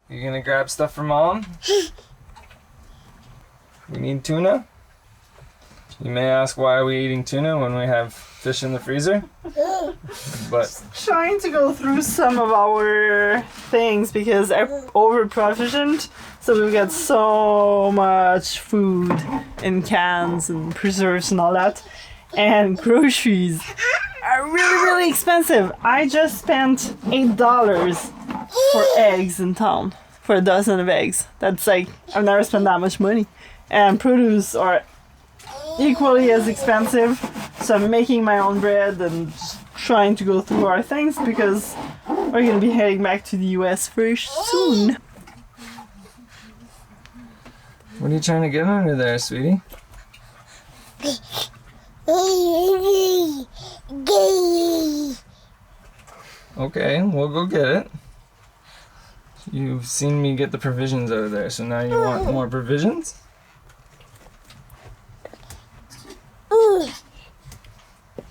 You gonna grab stuff for Mom? We need tuna? You may ask, why are we eating tuna when we have fish in the freezer? But trying to go through some of our things because I'm over provisioned, so we've got so much food in cans and preserves and all that, and groceries are really expensive. I just spent $8 for eggs in town for a dozen of eggs. That's like, I've never spent that much money. And produce are equally as expensive, so I'm making my own bread and just trying to go through our things because we're gonna be heading back to the US very soon. what are you trying to get under there, sweetie? Okay, we'll go get it. You've seen me get the provisions out of there, so now you want more provisions?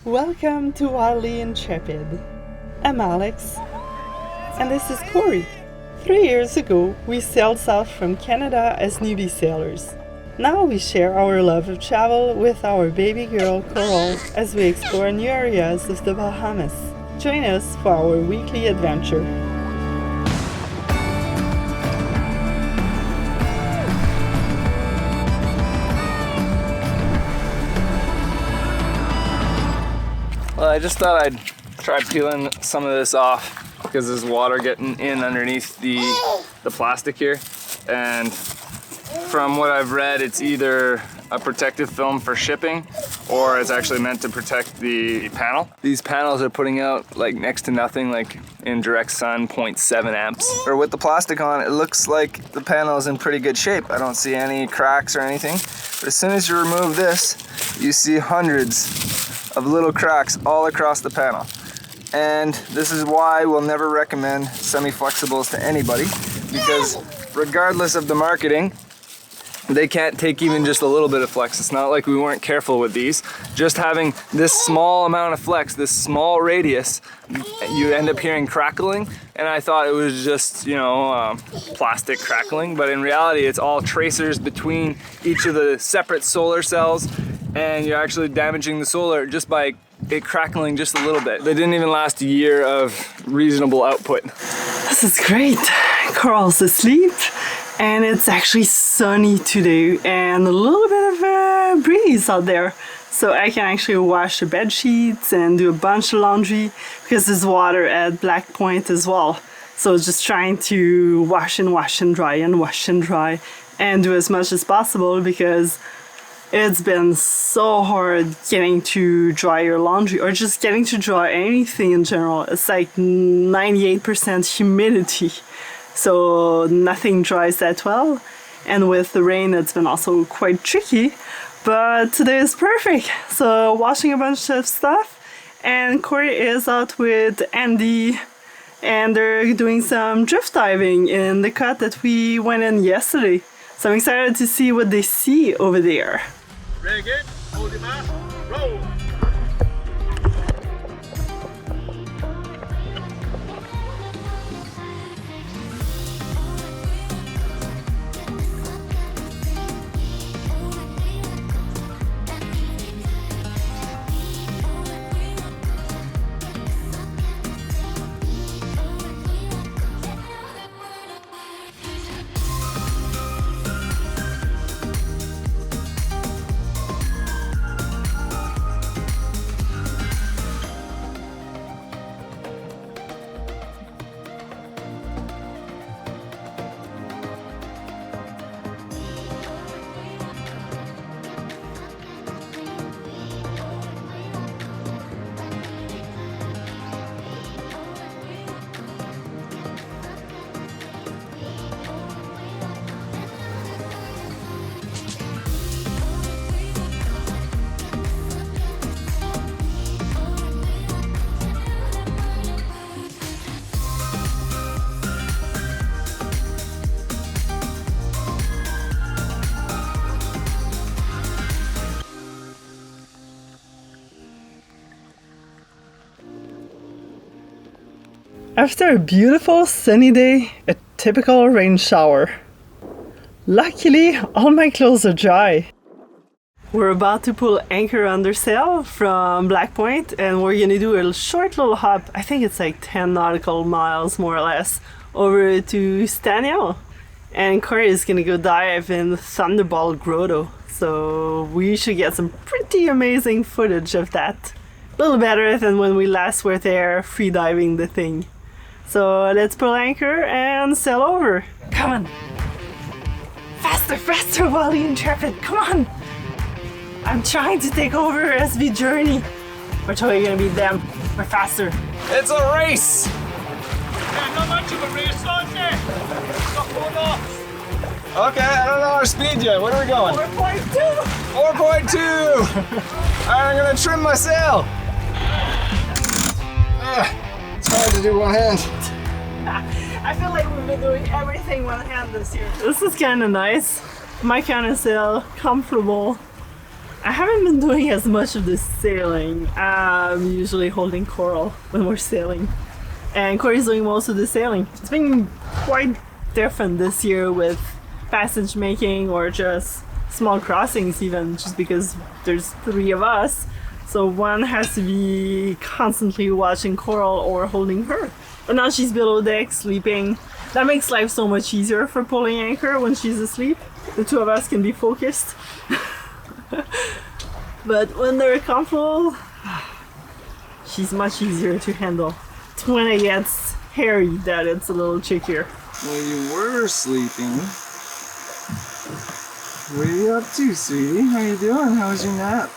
Welcome to Wildly Intrepid. I'm Alex, and this is Corey. 3 years ago, we sailed south from Canada as newbie sailors. Now we share our love of travel with our baby girl Coral as we explore new areas of the Bahamas. Join us for our weekly adventure. Well, I just thought I'd try peeling some of this off because there's water getting in underneath the plastic here, and from what I've read, it's either a protective film for shipping or it's actually meant to protect the panel. These panels are putting out like next to nothing, like in direct sun, 0.7 amps. Or with the plastic on, it looks like the panel is in pretty good shape. I don't see any cracks or anything. But as soon as you remove this, you see hundreds of little cracks all across the panel. And this is why we'll never recommend semi-flexibles to anybody, because regardless of the marketing, they can't take even just a little bit of flex. It's not like we weren't careful with these. Just having this small amount of flex, this small radius, you end up hearing crackling. And I thought it was just, plastic crackling, but in reality, it's all tracers between each of the separate solar cells, and you're actually damaging the solar just by it crackling just a little bit. They didn't even last a year of reasonable output. This is great. Coral's asleep, and it's actually sunny today and a little bit of a breeze out there. So I can actually wash the bed sheets and do a bunch of laundry because there's water at Black Point as well. So just trying to wash and dry and wash and dry and do as much as possible because it's been so hard getting to dry your laundry or just getting to dry anything in general. It's like 98% humidity, so nothing dries that well. And with the rain, it's been also quite tricky, but today is perfect. So washing a bunch of stuff, and Corey is out with Andy, and they're doing some drift diving in the cut that we went in yesterday. So I'm excited to see what they see over there. Very good. Hold your mouth. Roll. After a beautiful sunny day, a typical rain shower. Luckily, all my clothes are dry. We're about to pull anchor under sail from Black Point, and we're gonna do a short little hop. I think it's like 10 nautical miles more or less over to Staniel. And Corey is gonna go dive in Thunderball Grotto. So we should get some pretty amazing footage of that. A little better than when we last were there free diving the thing. So let's pull anchor and sail over. Come on. Faster, faster, Wildly Intrepid, come on. I'm trying to take over SV Journey. We're totally gonna beat them. We're faster. It's a race! Yeah, not much of a race, on there. Got 4 knots. Okay, I don't know our speed yet. What are we going? 4.2. 4.2! Alright, I'm gonna trim my sail. It's hard to do one hand. I feel like we've been doing everything one hand this year. This is kind of nice. My kind of sail, comfortable. I haven't been doing as much of this sailing. I'm usually holding coral when we're sailing. And Corey's doing most of the sailing. It's been quite different this year with passage making or just small crossings even, just because there's 3 of us. So one has to be constantly watching coral or holding her. But now she's below deck, sleeping. That makes life so much easier for pulling anchor when she's asleep. The 2 of us can be focused. But when they're comfortable, she's much easier to handle. It's when it gets hairy that it's a little trickier. Well, you were sleeping. What are you up to, sweetie? How you doing? How was your nap?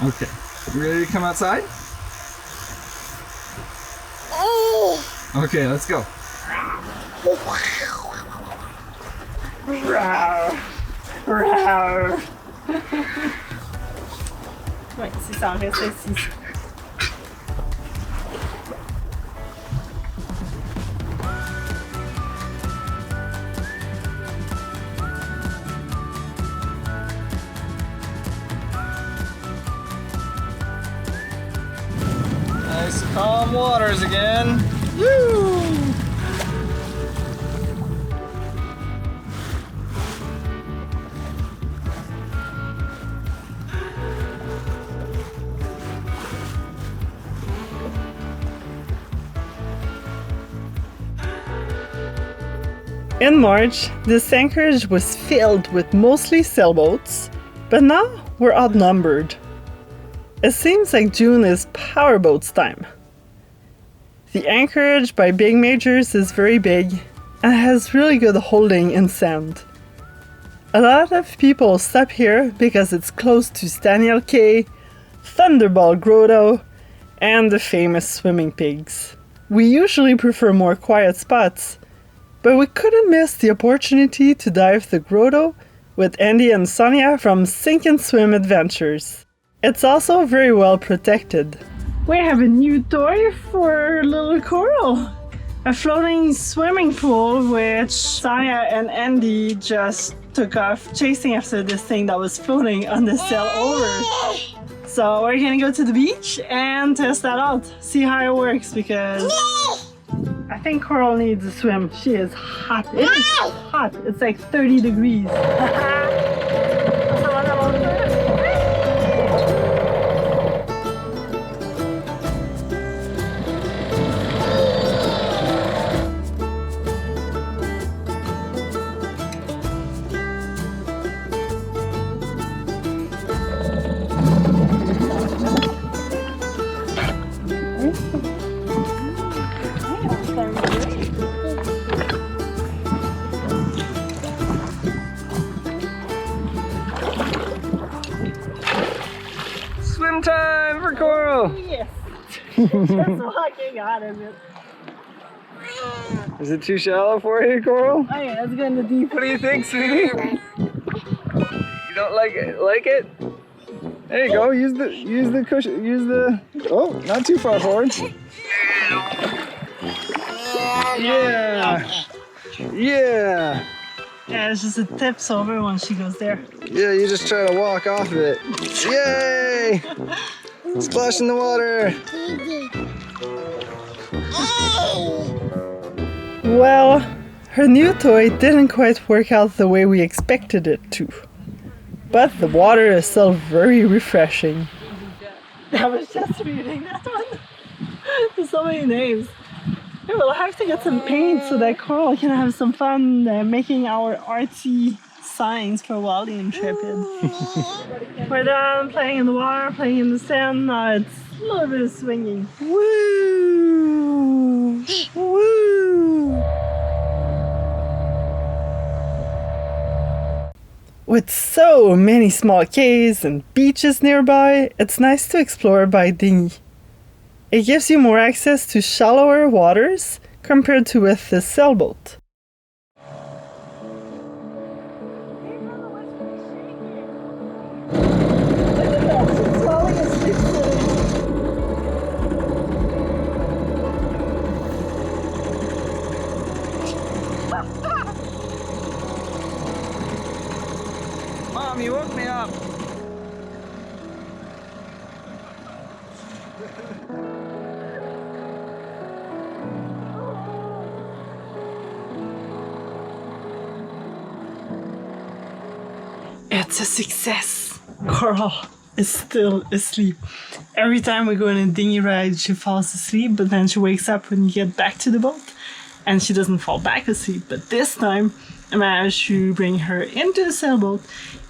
Okay, you ready to come outside? Okay, let's go. Ouais, c'est ça, reste assis. Nice calm waters again. Woo! In March, this anchorage was filled with mostly sailboats, but now we're outnumbered. It seems like June is powerboats time. The anchorage by big majors is very big and has really good holding in sand. A lot of people stop here because it's close to Staniel Cay, Thunderball Grotto, and the famous swimming pigs. We usually prefer more quiet spots, but we couldn't miss the opportunity to dive the grotto with Andy and Sonia from Sink and Swim Adventures. It's also very well protected. We have a new toy for little coral. A floating swimming pool which Sonia and Andy just took off chasing after this thing that was floating on the sail over. So we're gonna go to the beach and test that out. See how it works because I think Coral needs a swim. She is hot. It is hot. It's like 30 degrees. Swim time for Coral! Yes. Just walking out of it. Is it too shallow for you, Coral? Oh yeah, let's go in the deep. What do you think, sweetie? You don't like it? Like it? There you go. Use the cushion. Use the. Oh, not too far forward. Yeah. Yeah. Yeah, it's just it tips over when she goes there. Yeah, you just try to walk off of it. Yay! Splash in the water. Well, her new toy didn't quite work out the way we expected it to. But the water is still very refreshing. I was just reading that one. There's so many names. Yeah, we'll have to get some paint so that Coral can have some fun making our artsy signs for Wildly Intrepid. We're done playing in the water, playing in the sand. Now it's a little bit of swinging. Woo! Woo! With so many small cays and beaches nearby, it's nice to explore by dinghy. It gives you more access to shallower waters compared to with the sailboat. Mom, you woke me up. It's a success. Coral is still asleep. Every time we go on a dinghy ride, she falls asleep, but then she wakes up when you get back to the boat, and she doesn't fall back asleep. But this time, I managed to bring her into the sailboat,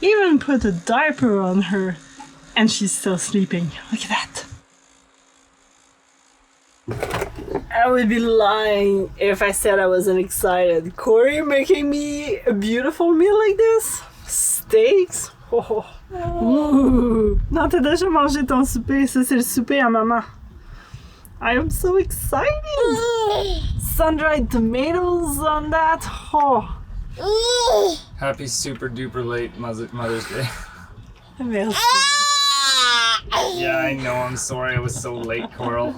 even put a diaper on her, and she's still sleeping. Look at that. I would be lying if I said I wasn't excited. Corey making me a beautiful meal like this? Steaks? Oh. Ouh. Non, t'as déjà mangé ton souper. Ça, c'est le souper à maman. I am so excited. Sun-dried tomatoes on that. Oh. Happy super duper late Mother's Day. Merci. Yeah, I know, I'm sorry I was so late, Coral.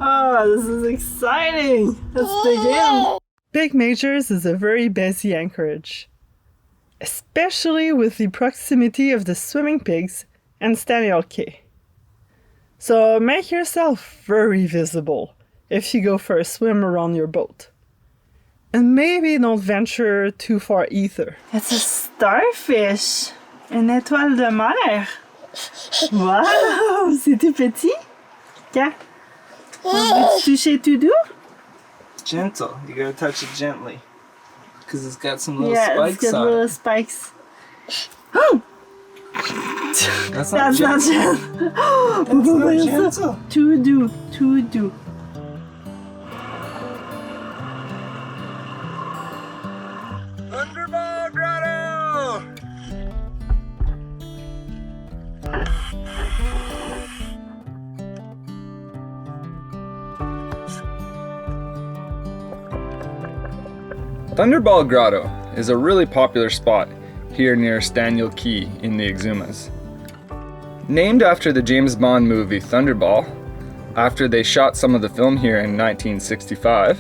Oh, this is exciting. Let's begin. Big Majors is a very busy anchorage, especially with the proximity of the swimming pigs and Staniel Cay. So make yourself very visible if you go for a swim around your boat. And maybe don't venture too far either. It's a starfish, une étoile de mer. Wow, c'est tout petit. Tiens, veux-tu toucher tout doux? Gentle, you gotta touch it gently. Because it's got some little Yeah, spikes it's got on little it. spikes. That's That's not gentle. Too doux, too doux. Thunderball Grotto! Thunderball Grotto is a really popular spot here near Staniel Cay in the Exumas. Named after the James Bond movie Thunderball, after they shot some of the film here in 1965,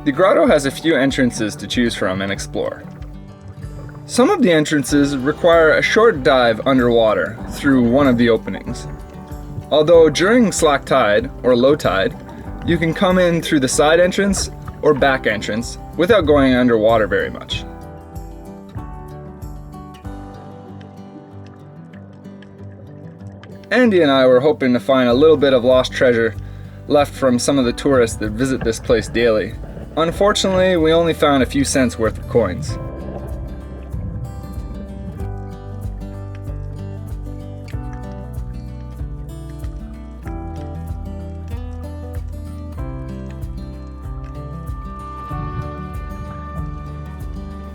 the grotto has a few entrances to choose from and explore. Some of the entrances require a short dive underwater through one of the openings. Although during slack tide or low tide, you can come in through the side entrance or back entrance without going underwater very much. Andy and I were hoping to find a little bit of lost treasure left from some of the tourists that visit this place daily. Unfortunately, we only found a few cents worth of coins.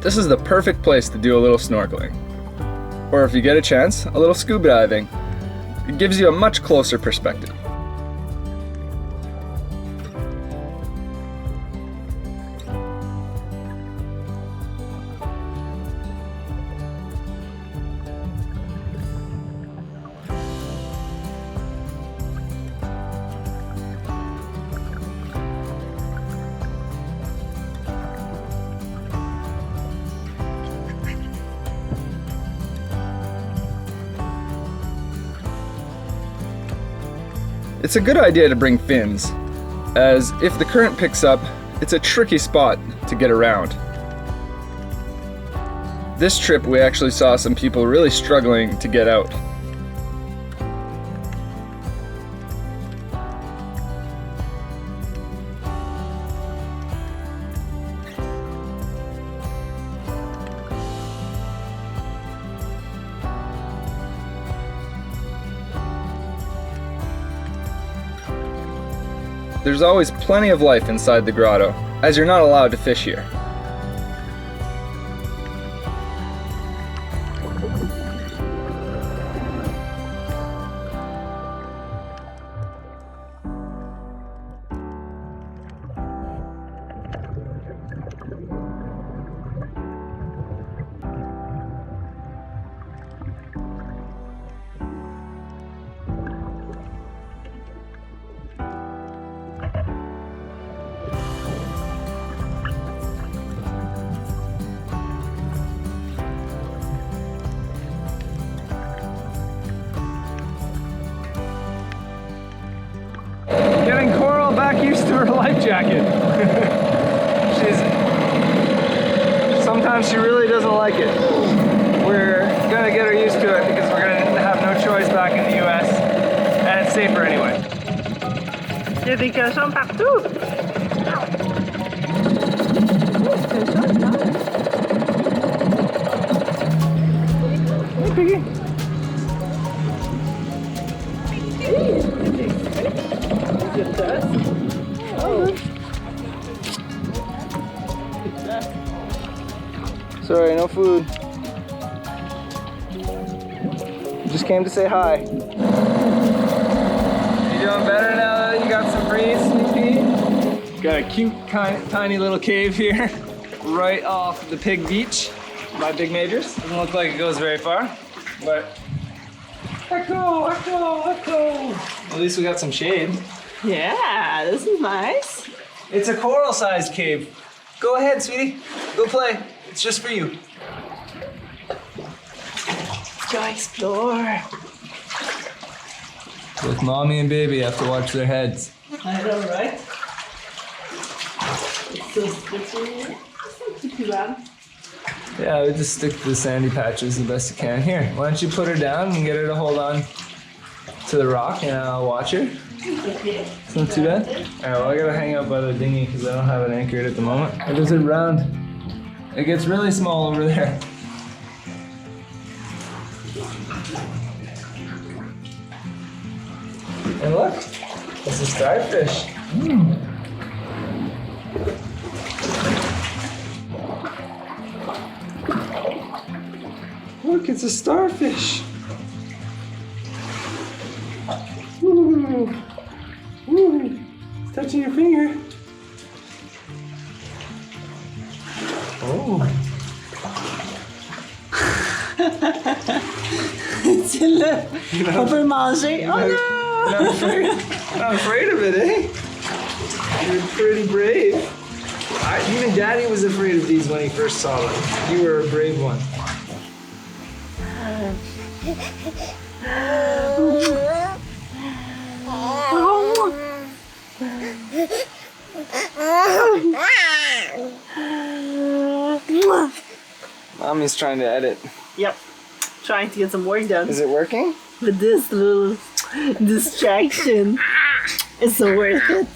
This is the perfect place to do a little snorkeling. Or if you get a chance, a little scuba diving. It gives you a much closer perspective. It's a good idea to bring fins, as if the current picks up, it's a tricky spot to get around. This trip we actually saw some people really struggling to get out. There's always plenty of life inside the grotto, as you're not allowed to fish here. Getting Coral back used to her life jacket. Sometimes she really doesn't like it. We're gonna get her used to it because we're gonna have no choice back in the US, and it's safer anyway. Il y a des cochons partout. Hey, Piggy. Sorry, no food. Just came to say hi. You doing better now that you got some breeze, Sneaky? Got a cute, tiny little cave here, right off the Pig Beach by Big Majors. Doesn't look like it goes very far, but echo. At least we got some shade. Yeah, this is nice. It's a coral-sized cave. Go ahead, sweetie. Go play. It's just for you. Go explore. Both mommy and baby have to watch their heads. I know, right? It's so sticky. It's not too bad. Yeah, we just stick to the sandy patches the best you can. Here, why don't you put her down and get her to hold on to the rock and I'll watch her. It's not too bad. Alright, well I gotta hang out by the dinghy because I don't have it anchored at the moment. Or does it round? It gets really small over there. And look, it's a starfish. Look, it's a starfish. Ooh. Ooh. It's touching your finger. Oh. On peut le manger. Oh no! Not afraid of it, eh? You're pretty brave. Even Daddy was afraid of these when he first saw them. You were a brave one. Mommy's trying to edit. Yep. Trying to get some work done. Is it working? With this little distraction. It's so worth it.